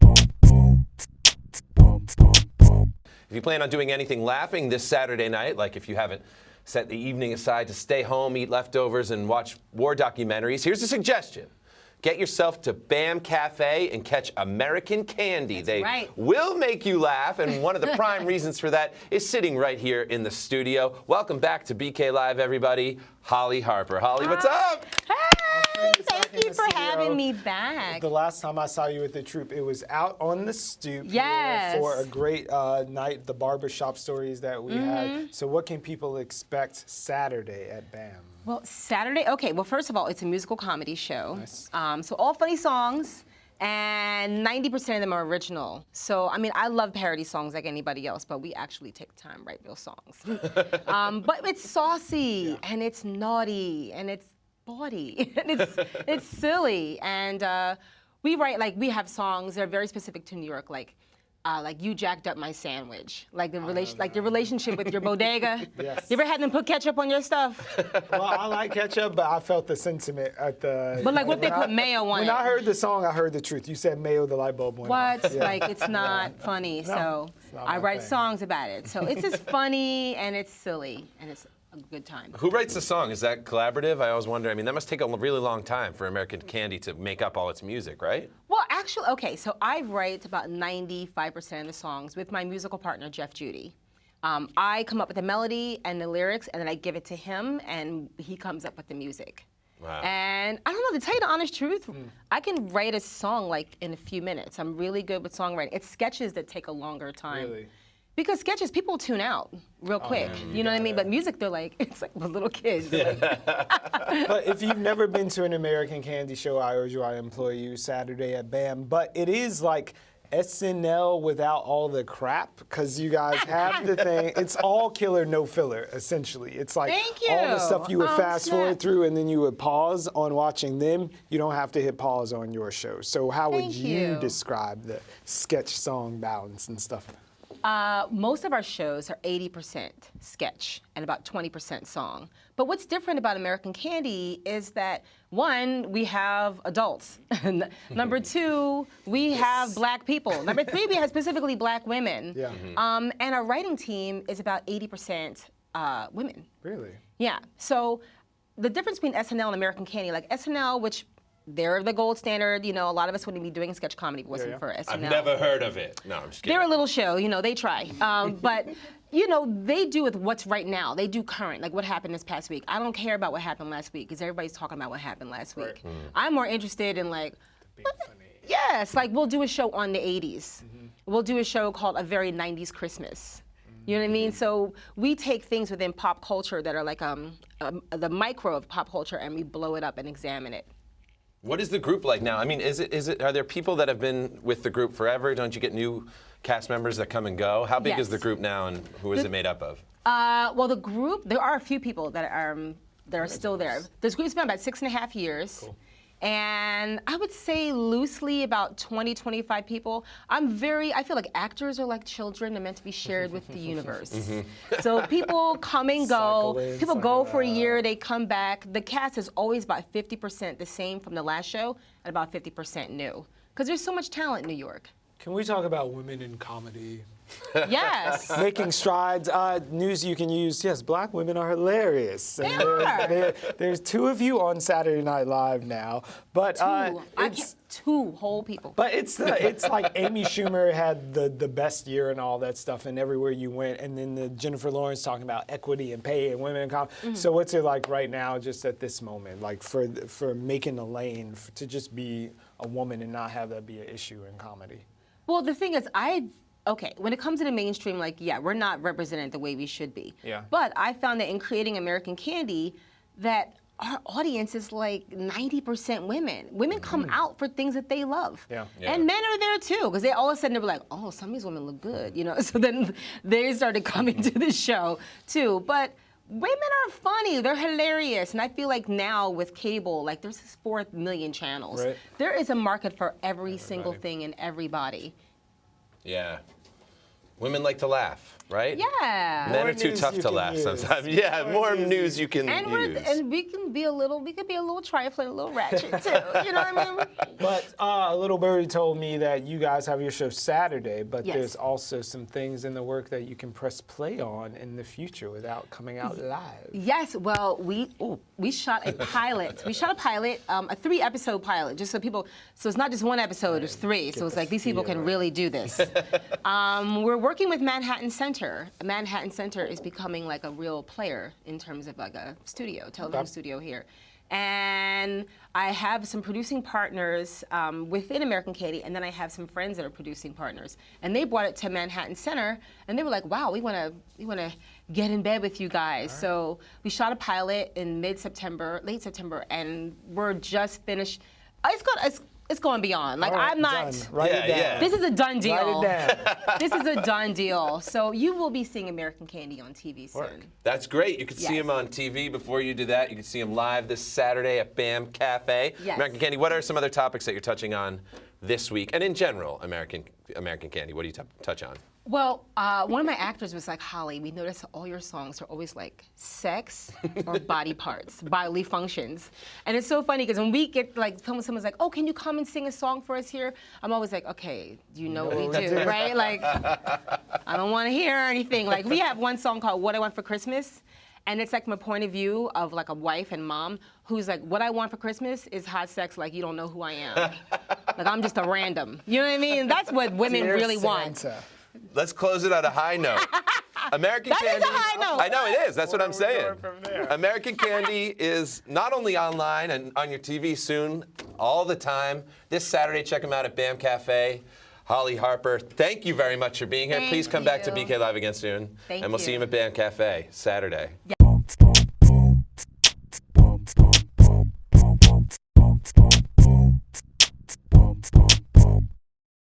If you plan on doing anything laughing this Saturday night, like if you haven't set the evening aside to stay home, eat leftovers, and watch war documentaries, here's a suggestion. Get yourself to BAM Cafe and catch American Candy. They will make you laugh, and one of the prime reasons for that is sitting right here in the studio. Welcome back to BK Live, everybody. Hollie Harper. Hollie, what's up? Hey, thank you for having me back. The last time I saw you with the troupe, it was out on the stoop Yes. here for a great night, the barbershop stories that we had. So what can people expect Saturday at BAM? Well, Saturday, okay, well, first of all, it's a musical comedy show. Nice. So all funny songs, and 90% of them are original. So, I mean, I love parody songs like anybody else, but we actually take time to write real songs. But it's saucy, and it's naughty, and it's bawdy, and it's silly. And we write, like, we have songs that are very specific to New York, like you jacked up my sandwich, like the relationship with your bodega. Yes. You ever had them put ketchup on your stuff? Well, I like ketchup, but I felt the sentiment at the. But like, what if they put mayo on it? When I heard the song, I heard the truth. You said mayo, the light bulb went off. What? Like, it's not funny. So not I my write thing. songs about it. So it's just funny and it's silly and it's a good time. Who writes the song? Is that collaborative? I always wonder. I mean, that must take a really long time for American Candy to make up all its music, right? Well, actually, okay, so I write about 95% of the songs with my musical partner, Jeff Judy. I come up with the melody and the lyrics, and then I give it to him, and he comes up with the music. Wow. And I don't know, to tell you the honest truth, I can write a song like in a few minutes. I'm really good with songwriting. It's sketches that take a longer time. Really? Because sketches, people tune out real quick. You know what I mean? But music, they're like, it's like the little kids. They're like, But if you've never been to an American Candy show, I urge you, I employ you Saturday at BAM. But it is like SNL without all the crap, because you guys have the thing. It's all killer, no filler, essentially. It's like Thank you. all the stuff you would fast snap. forward through, and then you would pause on watching them. You don't have to hit pause on your show. So how would Thank you you. describe the sketch song balance and stuff? Most of our shows are 80% sketch and about 20% song. But what's different about American Candy is that, one, we have adults. Number two, we have black people. Number three, we have specifically black women. Yeah. And our writing team is about 80% women. Really? Yeah. So the difference between SNL and American Candy, like SNL, which they're the gold standard, you know, a lot of us wouldn't be doing sketch comedy if it wasn't for SNL. I've never heard of it. No, I'm just kidding. They're a little show, you know, they try. But, you know, they do with what's right now. They do current, like what happened this past week. I don't care about what happened last week, because everybody's talking about what happened last week. I'm more interested in, like, yes, like we'll do a show on the 80s. We'll do a show called A Very 90s Christmas. You know what I mean? So we take things within pop culture that are like the micro of pop culture, and we blow it up and examine it. What is the group like now? I mean, are there people that have been with the group forever? Don't you get new cast members that come and go? How big is the group now, and who is it made up of? Well, the group, there are a few people that are still there. This group's been about 6.5 years. Cool. And I would say loosely about 20, 25 people. I feel like actors are like children. They're meant to be shared with the universe. So people come and go. Cycle in, People go cycle for a out. year, they come back. The cast is always about 50% the same from the last show and about 50% new. Because there's so much talent in New York. Can we talk about women in comedy? Yes. Making strides. News you can use. Yes, black women are hilarious. They And there's two of you on Saturday Night Live now, but Two whole people. But it's like Amy Schumer had the best year and all that stuff, and everywhere you went, and then the Jennifer Lawrence talking about equity and pay and women in comedy. So what's it like right now, just at this moment, like for making a lane to just be a woman and not have that be an issue in comedy? Well, the thing is, okay, when it comes to the mainstream, like, yeah, we're not represented the way we should be. Yeah. But I found that in creating American Candy, that our audience is like 90% women. Women come out for things that they love. Yeah. And men are there too, because they all of a sudden they were like, oh, some of these women look good, you know? So then they started coming to the show too. But women are funny, they're hilarious. And I feel like now with cable, like there's this 4 million channels. Right. There is a market for every single thing and everybody. Yeah. Women like to laugh. right? Yeah. Men More are too news tough you to can laugh use. sometimes. Yeah, more news you can And use. we can be a little trifling, a little ratchet too. You know what I mean? But Little Birdie told me that you guys have your show Saturday, but Yes. there's also some things in the work that you can press play on in the future without coming out live. Yes. Well, we shot a pilot. We shot a pilot, a 3-episode pilot, just so people. So it's not just one episode; it's 3. So it's the like these people can feel. really do this. We're working with Manhattan Center. Manhattan Center is becoming like a real player in terms of like a television studio here. And I have some producing partners within American Katie, and then I have some friends that are producing partners. And they brought it to Manhattan Center, and they were like, "Wow, we want to get in bed with you guys." Right. So we shot a pilot in late September, and we're just finished. It's going beyond. Like, Right, I'm not. done. Write it down. yeah. This is a done deal. Write it down. This is a done deal. So you will be seeing American Candy on TV soon. That's great. You can see Yes. him on TV. Before you do that, you can see him live this Saturday at BAM Cafe. Yes. American Candy, what are some other topics that you're touching on this week? And in general, American Candy, what do you touch on? Well, one of my actors was like, Hollie, we noticed all your songs are always like sex or body parts, bodily functions. And it's so funny because when we get like, someone's like, oh, can you come and sing a song for us here? I'm always like, okay, do you know what we do, right? Like, I don't want to hear anything. Like, we have one song called What I Want for Christmas. And it's like from a point of view of like a wife and mom who's like, what I want for Christmas is hot sex like you don't know who I am. Like, I'm just a random. You know what I mean? That's what women Dear really want. Santa. Let's close it on a high note. American That is Candy. a high note. I know it is. That's what I'm Where are we saying. going from there? American Candy is not only online and on your TV soon, all the time. This Saturday, check them out at BAM Cafe. Hollie Harper, thank you very much for being here. Thank Please come back to you. BK Live again soon. Thank and we'll see you. you at BAM Cafe Saturday.